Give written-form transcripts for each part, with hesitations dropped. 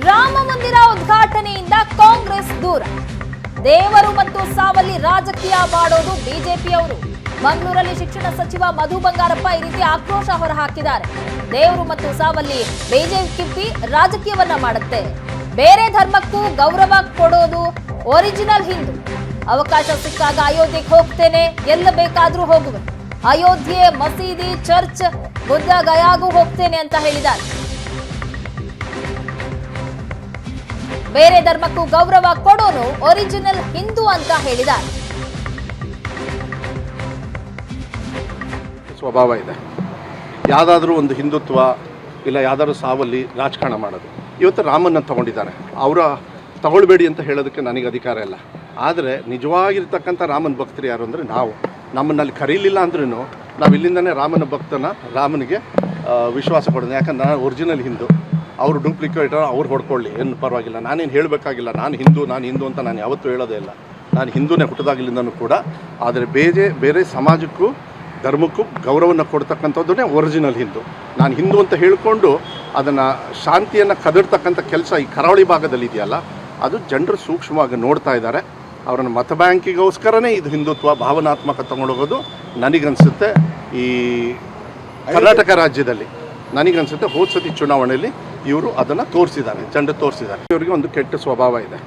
ರಾಮ ಮಂದಿರ ಉದ್ಘಾಟನೆಯಿಂದ ಕಾಂಗ್ರೆಸ್ ದೂರ. ದೇವರು ಮತ್ತು ಸಾವಲ್ಲಿ ರಾಜಕೀಯ ಮಾಡೋದು ಬಿಜೆಪಿಯವರು. ಮಂಗಳೂರಲ್ಲಿ ಶಿಕ್ಷಣ ಸಚಿವ ಮಧು ಬಂಗಾರಪ್ಪ ಈ ರೀತಿ ಆಕ್ರೋಶ ಹೊರಹಾಕಿದ್ದಾರೆ. ದೇವರು ಮತ್ತು ಸಾವಲ್ಲಿ ಬಿಜೆಪಿ ರಾಜಕೀಯವನ್ನ ಮಾಡುತ್ತೆ. ಬೇರೆ ಧರ್ಮಕ್ಕೂ ಗೌರವ ಕೊಡೋದು ಒರಿಜಿನಲ್ ಹಿಂದೂ. ಅವಕಾಶ ಸಿಕ್ಕಾಗ ಅಯೋಧ್ಯೆಗೆ ಹೋಗ್ತೇನೆ, ಎಲ್ಲ ಬೇಕಾದ್ರೂ ಹೋಗುವೆ. ಅಯೋಧ್ಯೆ, ಮಸೀದಿ, ಚರ್ಚ್, ಬುದ್ಧ ಗಯಾಗೂ ಹೋಗ್ತೇನೆ ಅಂತ ಹೇಳಿದ್ದಾರೆ. ಬೇರೆ ಧರ್ಮಕ್ಕೂ ಗೌರವ ಕೊಡೋನು ಒರಿಜಿನಲ್ ಹಿಂದೂ ಅಂತ ಹೇಳಿದ್ದಾರೆ. ಸ್ವಭಾವ ಇದೆ. ಯಾವುದಾದ್ರೂ ಒಂದು ಹಿಂದುತ್ವ ಇಲ್ಲ ಯಾವುದಾದ್ರೂ ಸಾವಲ್ಲಿ ರಾಜಕಾರಣ ಮಾಡೋದು. ಇವತ್ತು ರಾಮನ್ನ ತಗೊಂಡಿದ್ದಾರೆ, ಅವರ ತಗೊಳ್ಬೇಡಿ ಅಂತ ಹೇಳೋದಕ್ಕೆ ನನಗೆ ಅಧಿಕಾರ ಇಲ್ಲ. ಆದರೆ ನಿಜವಾಗಿರ್ತಕ್ಕಂಥ ರಾಮನ ಭಕ್ತರು ಯಾರು ಅಂದರೆ ನಾವು. ನಮ್ಮನ್ನಲ್ಲಿ ಕರೀಲಿಲ್ಲ ಅಂದ್ರೂ ನಾವು ಇಲ್ಲಿಂದನೇ ರಾಮನ ಭಕ್ತನ ರಾಮನಿಗೆ ವಿಶ್ವಾಸ ಕೊಡೋದು. ಯಾಕಂದ್ರೆ ನಾನು ಒರಿಜಿನಲ್ ಹಿಂದೂ, ಅವರು ಡೂಪ್ಲಿಕೇಟ್ ಅವ್ರು ಹೊಡ್ಕೊಳ್ಳಿ, ಏನು ಪರವಾಗಿಲ್ಲ. ನಾನೇನು ಹೇಳಬೇಕಾಗಿಲ್ಲ, ನಾನು ಹಿಂದೂ ಅಂತ ನಾನು ಯಾವತ್ತೂ ಹೇಳೋದೇ ಇಲ್ಲ. ನಾನು ಹಿಂದೂನೇ ಹುಟ್ಟದಾಗಲಿಂದನೂ ಕೂಡ. ಆದರೆ ಬೇರೆ ಸಮಾಜಕ್ಕೂ ಧರ್ಮಕ್ಕೂ ಗೌರವವನ್ನು ಕೊಡ್ತಕ್ಕಂಥದ್ದನ್ನೇ ಒರಿಜಿನಲ್ ಹಿಂದೂ. ನಾನು ಹಿಂದೂ ಅಂತ ಹೇಳಿಕೊಂಡು ಅದನ್ನು ಶಾಂತಿಯನ್ನು ಕದಡ್ತಕ್ಕಂಥ ಕೆಲಸ ಈ ಕರಾವಳಿ ಭಾಗದಲ್ಲಿ ಇದೆಯಲ್ಲ, ಅದು ಜನರು ಸೂಕ್ಷ್ಮವಾಗಿ ನೋಡ್ತಾ ಇದ್ದಾರೆ. ಅವರನ್ನು ಮತ ಬ್ಯಾಂಕಿಗೋಸ್ಕರನೇ ಇದು ಹಿಂದುತ್ವ ಭಾವನಾತ್ಮಕ ತಗೊಂಡೋಗೋದು ನನಗನ್ಸುತ್ತೆ. ಈ ಕರ್ನಾಟಕ ರಾಜ್ಯದಲ್ಲಿ ನನಗನ್ಸುತ್ತೆ ಹೋದ ಸತಿ ಚುನಾವಣೆಯಲ್ಲಿ ಇವರು ಅದನ್ನು ತೋರಿಸಿದ್ದಾರೆ, ಜನರು ತೋರಿಸಿದ್ದಾರೆ. ಇವರಿಗೆ ಒಂದು ಕೆಟ್ಟ ಸ್ವಭಾವ ಇದೆ.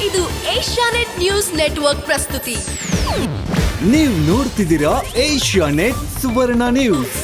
ಇದು ಏಷ್ಯಾನೆಟ್ ನ್ಯೂಸ್ ನೆಟ್ವರ್ಕ್ ಪ್ರಸ್ತುತಿ. ನೀವು ನೋಡ್ತಿದ್ದೀರಾ ಏಷ್ಯಾನೆಟ್ ಸುವರ್ಣ ನ್ಯೂಸ್.